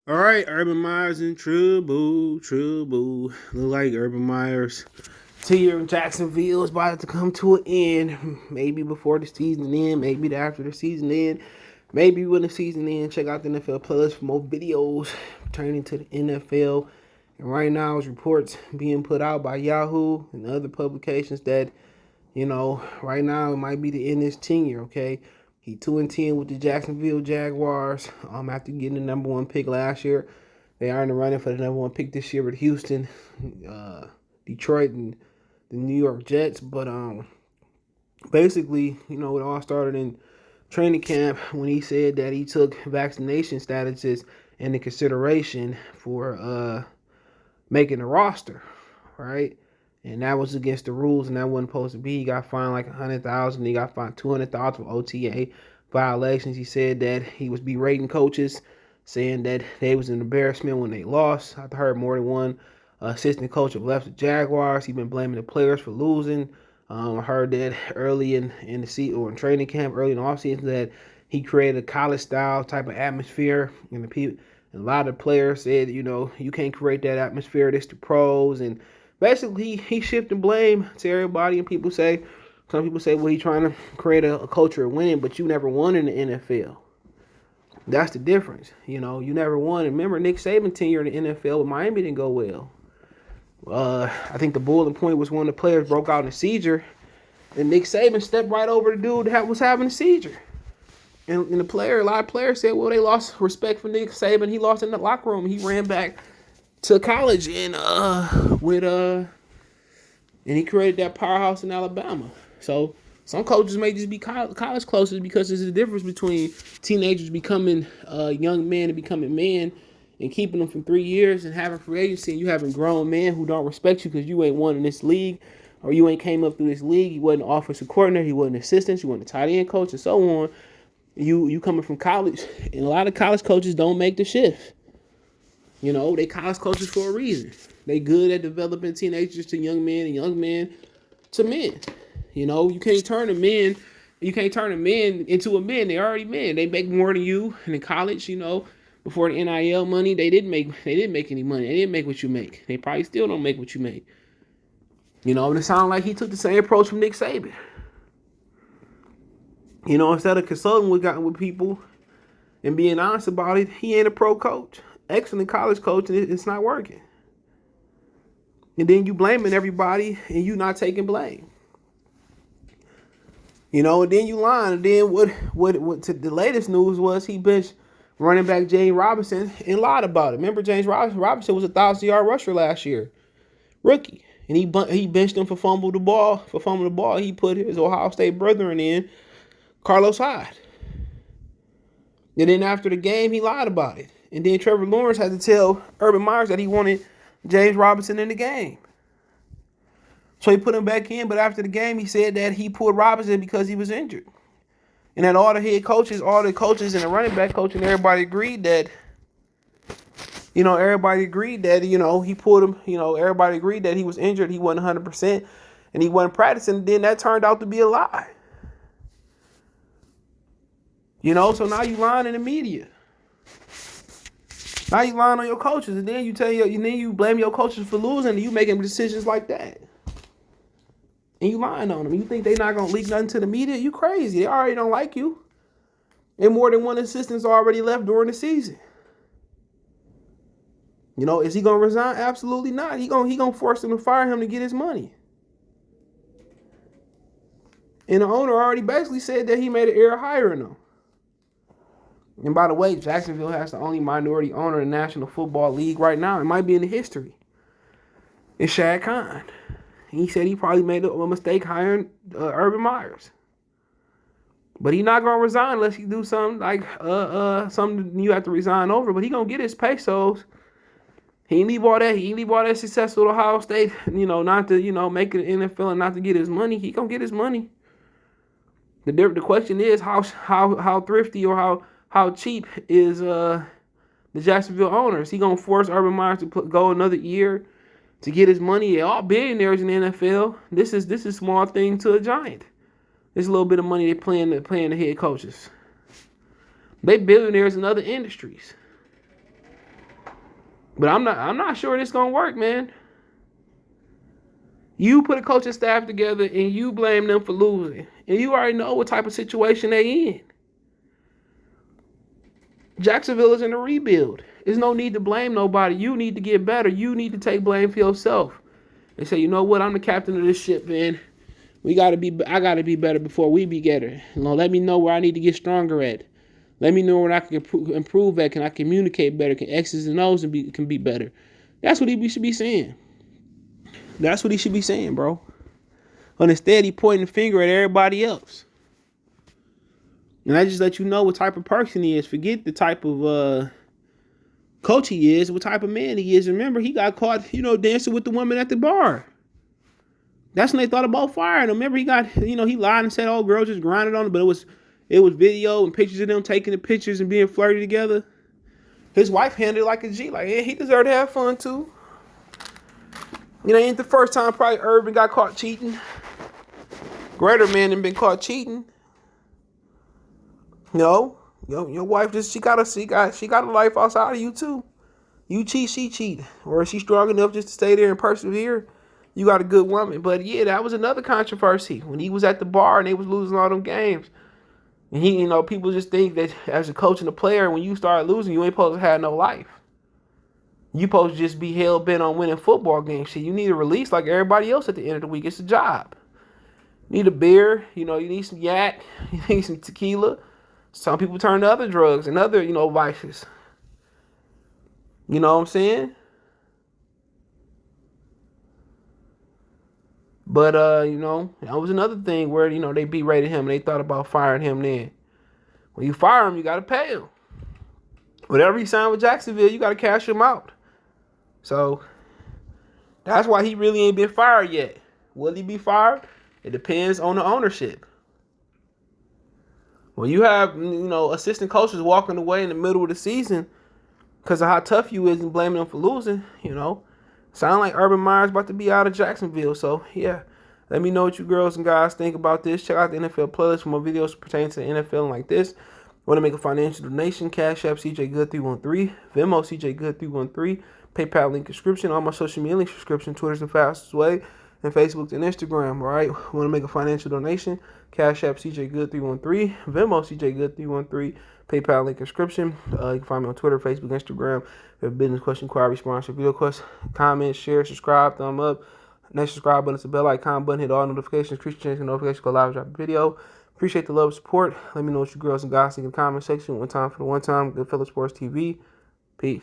All right, Urban Meyer's in trouble. Look like Urban Meyer's tenure in Jacksonville is about to come to an end. Maybe before the season end, maybe after the season end, maybe when the season ends. Check out the NFL playlist for more videos pertaining to the NFL. And right now, there's reports being put out by Yahoo and other publications that right now it might be the end of his tenure. Okay, he 2-10 with the Jacksonville Jaguars. After getting the number one pick last year, they are in the running for the number one pick this year with Houston, Detroit, and the New York Jets. But basically, it all started in training camp when he said that he took vaccination statuses into consideration for making the roster, right? And that was against the rules, and that wasn't supposed to be. He got fined like $100,000. He got fined $200,000 for OTA violations. He said that he was berating coaches, saying that they was an embarrassment when they lost. I heard more than one assistant coach have left the Jaguars. He's been blaming the players for losing. I heard that early in the season or in training camp, early in the offseason, that he created a college-style type of atmosphere, and a lot of players said, you can't create that atmosphere. It's the pros, and basically he shifted blame to everybody. And some people say, well, he's trying to create a culture of winning, but you never won in the NFL. That's the difference. You never won. And remember, Nick Saban tenure in the NFL with Miami didn't go well. I think the boiling point was when the players broke out in a seizure, and Nick Saban stepped right over the dude that was having a seizure. And a lot of players said, well, they lost respect for Nick Saban. He lost in the locker room. He ran back to college and he created that powerhouse in Alabama. So some coaches may just be college coaches because there's a difference between teenagers becoming young men and becoming men, and keeping them for 3 years and having free agency, and you having grown men who don't respect you because you ain't won in this league, or you ain't came up through this league. You wasn't an offensive coordinator, you wasn't an assistant, you wasn't a tight end coach, and so on. You coming from college, and a lot of college coaches don't make the shift. They college coaches for a reason. They good at developing teenagers to young men and young men to men. You can't turn a man into a man. They already men. They make more than you. And in college, before the NIL money, they didn't make any money. They didn't make what you make. They probably still don't make what you make. And it sounds like he took the same approach from Nick Saban. Instead of consulting with people and being honest about it, he ain't a pro coach. Excellent college coach, and it's not working. And then you blaming everybody, and you not taking blame. And then you lying. And then what the latest news was he benched running back James Robinson and lied about it. Remember, James Robinson was a 1,000-yard rusher last year, rookie, and he benched him for fumbling the ball. He put his Ohio State brethren in, Carlos Hyde. And then after the game, he lied about it. And then Trevor Lawrence had to tell Urban Meyer that he wanted James Robinson in the game. So he put him back in, but after the game, he said that he pulled Robinson because he was injured. And that all the head coaches, all the coaches and the running back coach, and everybody agreed that, he pulled him, everybody agreed that he was injured, he wasn't 100%, and he wasn't practicing. And then that turned out to be a lie. So now you lying in the media. Now you lying on your coaches, and then you blame your coaches for losing, and you making decisions like that. And you lying on them. You think they not gonna leak nothing to the media? You crazy. They already don't like you. And more than one assistant's already left during the season. Is he gonna resign? Absolutely not. He gonna force them to fire him to get his money. And the owner already basically said that he made an error hiring him. And by the way, Jacksonville has the only minority owner in the National Football League right now. It might be in the history. It's Shad Khan. He said he probably made a mistake hiring Urban Meyers. But he's not gonna resign unless he do something like something you have to resign over. But he gonna get his pesos. He ain't leave all that. He ain't leave all that successful Ohio State. Not to make it in the NFL and not to get his money. He gonna get his money. The question is how thrifty or how cheap is the Jacksonville owners? He gonna force Urban Meyer to go another year to get his money? They're all billionaires in the NFL. This is small thing to a giant. There's a little bit of money they're playing the head coaches. They billionaires in other industries. But I'm not sure this gonna work, man. You put a coaching staff together and you blame them for losing. And you already know what type of situation they in. Jacksonville is in a rebuild. There's no need to blame nobody. You need to get better. You need to take blame for yourself. And say, you know what? I'm the captain of this ship, man. I gotta be better before we be better. Let me know where I need to get stronger at. Let me know where I can improve at. Can I communicate better? Can X's and O's can be better? That's what he should be saying. That's what he should be saying, bro. But instead, he pointing the finger at everybody else. And I just let you know what type of person he is. Forget the type of coach he is, what type of man he is. Remember, he got caught, dancing with the woman at the bar. That's when they thought about firing him. Remember, he got, he lied and said, "Oh, girls just grinded on him," but it was video and pictures of them taking the pictures and being flirty together. His wife handled it like a G. Like, yeah, he deserved to have fun too. Ain't the first time probably Urban got caught cheating. Greater man than been caught cheating. Your wife she got a life outside of you too. You cheat, she cheat. Or is she strong enough just to stay there and persevere? You got a good woman. But yeah, that was another controversy when he was at the bar and they was losing all them games. And people just think that as a coach and a player, when you start losing, you ain't supposed to have no life. You supposed to just be hell bent on winning football games. Shit, you need a release like everybody else at the end of the week. It's a job. You need a beer. You need some yak. You need some tequila. Some people turn to other drugs and other, vices. You know what I'm saying? But, that was another thing where, they berated him and they thought about firing him then. When you fire him, you got to pay him. Whatever he signed with Jacksonville, you got to cash him out. So, that's why he really ain't been fired yet. Will he be fired? It depends on the ownership. When you have, assistant coaches walking away in the middle of the season because of how tough you is and blaming them for losing, sound like Urban Meyer's about to be out of Jacksonville. So, yeah. Let me know what you girls and guys think about this. Check out the NFL playlist for more videos pertaining to the NFL like this. Want to make a financial donation? Cash App CJ Good 313, Venmo CJ Good 313, PayPal link description. All my social media link subscription. Twitter's the fastest way, and Facebook and Instagram. All right. Want to make a financial donation? Cash App CJ Good 313, Venmo CJ Good 313, PayPal link description. You can find me on Twitter, Facebook, Instagram. If you have a business question, inquiry, sponsor, video question, comment, share, subscribe, thumb up. Next subscribe button is the bell icon button. Hit all notifications. Increase your notifications. Go live, drop a video. Appreciate the love and support. Let me know what you girls and guys think in the comment section. One time for the one time. Goodfellas Sports TV. Peace.